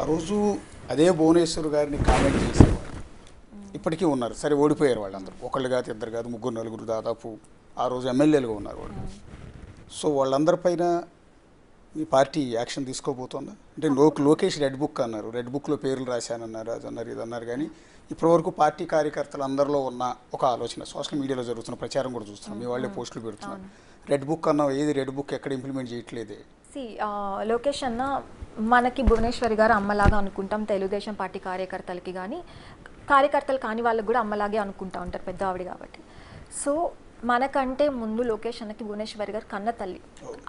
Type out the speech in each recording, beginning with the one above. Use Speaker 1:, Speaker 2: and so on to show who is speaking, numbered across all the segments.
Speaker 1: ఆ రోజు అదే భువనేశ్వర్ గారిని కామెంట్ చేసేవాళ్ళు ఇప్పటికీ ఉన్నారు. సరే ఓడిపోయారు వాళ్ళందరూ, ఒకళ్ళు కాదు ఇద్దరు కాదు ముగ్గురు నలుగురు దాదాపు ఆ రోజు ఎమ్మెల్యేలుగా ఉన్నారు వాళ్ళు. సో వాళ్ళందరిపైన ఈ పార్టీ యాక్షన్ తీసుకోబోతోందా? అంటే లోకేష్ రెడ్ బుక్ అన్నారు, రెడ్ బుక్లో పేర్లు రాశానన్నారు, అది అన్నారు ఇది అన్నారు. కానీ ఇప్పటివరకు పార్టీ కార్యకర్తలు అందరిలో ఉన్న ఒక ఆలోచన సోషల్ మీడియాలో జరుగుతున్న ప్రచారం కూడా చూస్తున్నాం, మీ వాళ్ళే పోస్టులు పెడుతున్నారు. రెడ్ బుక్ అన్నావు, ఏది రెడ్ బుక్ ఎక్కడ ఇంప్లిమెంట్ చేయట్లేదే?
Speaker 2: లోకేష్ అన్న మనకి భువనేశ్వరి గారు అమ్మలాగా అనుకుంటాం, తెలుగుదేశం పార్టీ కార్యకర్తలకి కానీ కార్యకర్తలు కాని వాళ్ళకి కూడా అమ్మలాగే అనుకుంటా ఉంటారు, పెద్ద ఆవిడ కాబట్టి. సో మనకంటే ముందు లోకేష్ అన్నకి భువనేశ్వరి గారు కన్న తల్లి,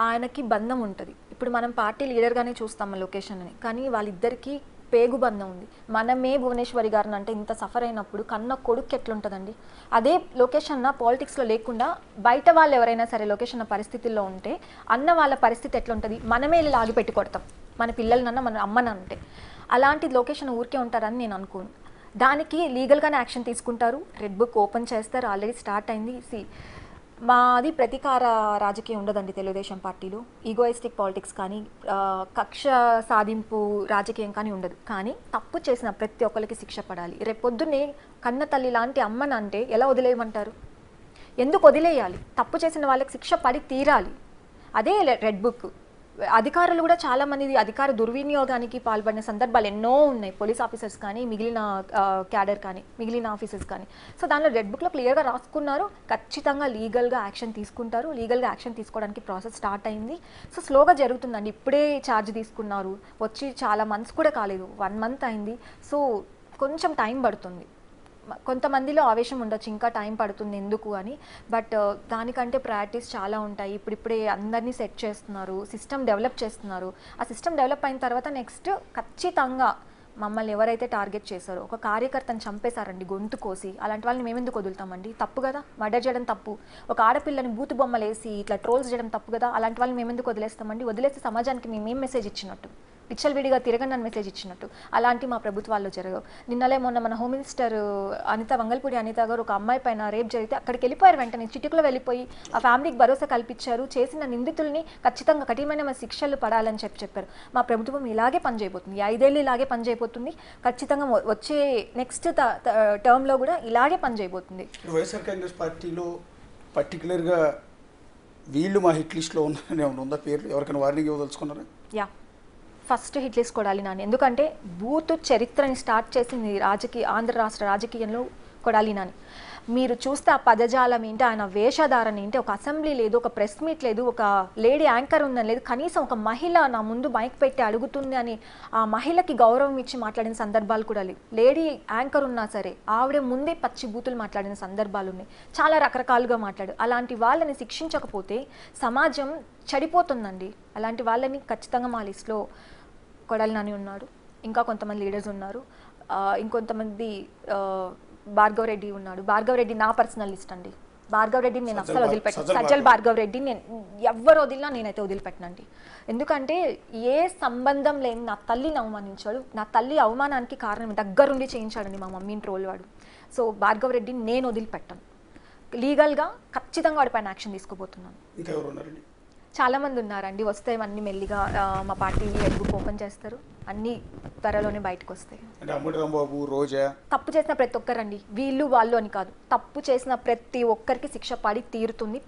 Speaker 2: ఆయనకి బంధం ఉంటుంది. ఇప్పుడు మనం పార్టీ లీడర్గానే చూస్తాం లోకేష్ అన్నని, కానీ వాళ్ళిద్దరికీ పేగు బంధం ఉంది. మనమే భువనేశ్వరి గారిని అంటే ఇంత సఫర్ అయినప్పుడు కన్న కొడుకు ఎట్లుంటుందండి? అదే లోకేష్ అన్న పాలిటిక్స్లో లేకుండా బయట వాళ్ళు ఎవరైనా సరే లోకేష్ అన్న పరిస్థితుల్లో ఉంటే అన్న వాళ్ళ పరిస్థితి ఎట్లుంటుంది? మనమే వెళ్ళి లాగి పెట్టి కొడతాం మన పిల్లలనన్నా మన అమ్మనంటే. అలాంటి లోకేష్ అన్న ఊరికే ఉంటారని నేను అనుకోను. దానికి లీగల్గానే యాక్షన్ తీసుకుంటారు, రెడ్ బుక్ ఓపెన్ చేస్తారు, ఆల్రెడీ స్టార్ట్ అయింది. మాది ప్రతీకార రాజకీయం ఉండదండి తెలుగుదేశం పార్టీలో, ఈగోయిస్టిక్ పాలిటిక్స్ కానీ కక్ష సాధింపు రాజకీయం కానీ ఉండదు. కానీ తప్పు చేసిన ప్రతి ఒక్కరికి శిక్ష పడాలి. రేపొద్దునే కన్న తల్లి లాంటి అమ్మనంటే ఎలా వదిలేయమంటారు? ఎందుకు వదిలేయాలి? తప్పు చేసిన వాళ్ళకి శిక్ష పడి తీరాలి. అదే రెడ్ బుక్. అధికారులు కూడా చాలామంది అధికార దుర్వినియోగానికి పాల్పడిన సందర్భాలు ఎన్నో ఉన్నాయి, పోలీస్ ఆఫీసర్స్ కానీ మిగిలిన క్యాడర్ కానీ మిగిలిన ఆఫీసర్స్ కానీ. సో దానిలో రెడ్ బుక్లో క్లియర్గా రాసుకున్నారు, ఖచ్చితంగా లీగల్గా యాక్షన్ తీసుకుంటారు. లీగల్గా యాక్షన్ తీసుకోవడానికి ప్రాసెస్ స్టార్ట్ అయింది. సో స్లోగా జరుగుతుందండి. ఇప్పుడే ఛార్జ్ తీసుకున్నారు, వచ్చి చాలా మంత్స్ కూడా కాలేదు, 1 month అయింది. సో కొంచెం టైం పడుతుంది. కొంతమందిలో ఆవేశం ఉండొచ్చు, ఇంకా టైం పడుతుంది ఎందుకు అని. బట్ దానికంటే ప్రయారిటీస్ చాలా ఉంటాయి. ఇప్పుడిప్పుడే అందరినీ సెట్ చేస్తున్నారు, సిస్టమ్ డెవలప్ చేస్తున్నారు. ఆ సిస్టమ్ డెవలప్ అయిన తర్వాత నెక్స్ట్ ఖచ్చితంగా మమ్మల్ని ఎవరైతే టార్గెట్ చేశారో, ఒక కార్యకర్తను చంపేశారండి గొంతు కోసి, అలాంటి వాళ్ళని మేమెందుకు వదులుతామండి? తప్పు కదా, మర్డర్ చేయడం తప్పు. ఒక ఆడపిల్లని బూతు బొమ్మలు వేసి ఇట్లా ట్రోల్స్ చేయడం తప్పు కదా. అలాంటి వాళ్ళని మేమెందుకు వదిలేస్తామండి? వదిలేస్తే సమాజానికి మేమేం మెసేజ్ ఇచ్చినట్టు? విచ్చలవిడిగా తిరగని మెసేజ్ ఇచ్చినట్టు. అలాంటి మా ప్రభుత్వాల్లో జరగవు. నిన్నలే మొన్న మన హోమ్ మినిస్టర్ వంగల్పూడి అనిత గారు ఒక అమ్మాయి పైన రేప్ జరిగితే అక్కడికి వెళ్ళిపోయారు, వెంటనే చిటికలో వెళ్ళిపోయి ఆ ఫ్యామిలీకి భరోసా కల్పించారు. చేసిన నిందితుల్ని ఖచ్చితంగా కఠినమైన శిక్షలు పడాలని చెప్పారు. మా ప్రభుత్వం ఇలాగే పనిచేయబోతుంది, 5 ఏళ్ళు ఇలాగే పనిచేయబోతుంది. ఖచ్చితంగా వచ్చే నెక్స్ట్ టర్మ్లో కూడా ఇలాగే పనిచేయబోతుంది.
Speaker 1: వైఎస్ఆర్ కాంగ్రెస్ పార్టీలో పర్టికులర్గా వీళ్ళు మా హిట్ లిస్ట్లో ఉందా పేర్లు? ఎవరికైనా వార్నింగ్ ఇవ్వదలుచుకున్నారా?
Speaker 2: First hit list Kodali Nani. ఎందుకంటే బూత్ చరిత్రని స్టార్ట్ చేసింది ఆంధ్ర రాష్ట్ర రాజకీయంలో కొడాలి నాని. మీరు చూస్తే ఆ పదజాలం ఏంటి, ఆయన వేషధారణ ఏంటి, ఒక అసెంబ్లీ లేదు, ఒక ప్రెస్ మీట్ లేదు, ఒక లేడీ యాంకర్ ఉందని లేదు, కనీసం ఒక మహిళ నా ముందు మైక్ పెట్టి అడుగుతుంది అని ఆ మహిళకి గౌరవం ఇచ్చి మాట్లాడిన సందర్భాలు కూడా లేవు. లేడీ యాంకర్ ఉన్నా సరే ఆవిడ ముందే పచ్చి బూతులు మాట్లాడిన సందర్భాలు ఉన్నాయి, చాలా రకరకాలుగా మాట్లాడు. అలాంటి వాళ్ళని శిక్షించకపోతే సమాజం చెడిపోతుందండి. అలాంటి వాళ్ళని ఖచ్చితంగా మా లిస్ట్లో కొడాలి నాని ఉన్నారు, ఇంకా కొంతమంది లీడర్స్ ఉన్నారు, ఇంకొంతమంది భార్గవ్ రెడ్డి ఉన్నాడు. భార్గవ్ రెడ్డి నా పర్సనల్ లిస్ట్ అండి. భార్గవ్ రెడ్డిని నేను అస్సలు వదిలిపెట్టాను. సజ్జల్ భార్గవ్ రెడ్డిని నేను ఎవరు వదిలినా నేనైతే వదిలిపెట్టనండి. ఎందుకంటే ఏ సంబంధం లేని నా తల్లిని అవమానించాడు, నా తల్లి అవమానానికి కారణం దగ్గరుండి చేయించాడండి మా మమ్మీని ట్రోల్ వాడు. సో భార్గవ్ రెడ్డిని నేను వదిలిపెట్టాను. లీగల్గా ఖచ్చితంగా వాడిపైన యాక్షన్ తీసుకోబోతున్నాను. చాలామంది ఉన్నారండి, వస్తే అన్ని మెల్లిగా మా పార్టీ రెడ్ బుక్ ఓపెన్ చేస్తారు, అన్ని త్వరలోనే బయటకు వస్తాయి. తప్పు చేసిన ప్రతి ఒక్కరండి, వీళ్ళు వాళ్ళు అని కాదు, తప్పు చేసిన ప్రతి ఒక్కరికి శిక్ష పడి తీరుతుంది.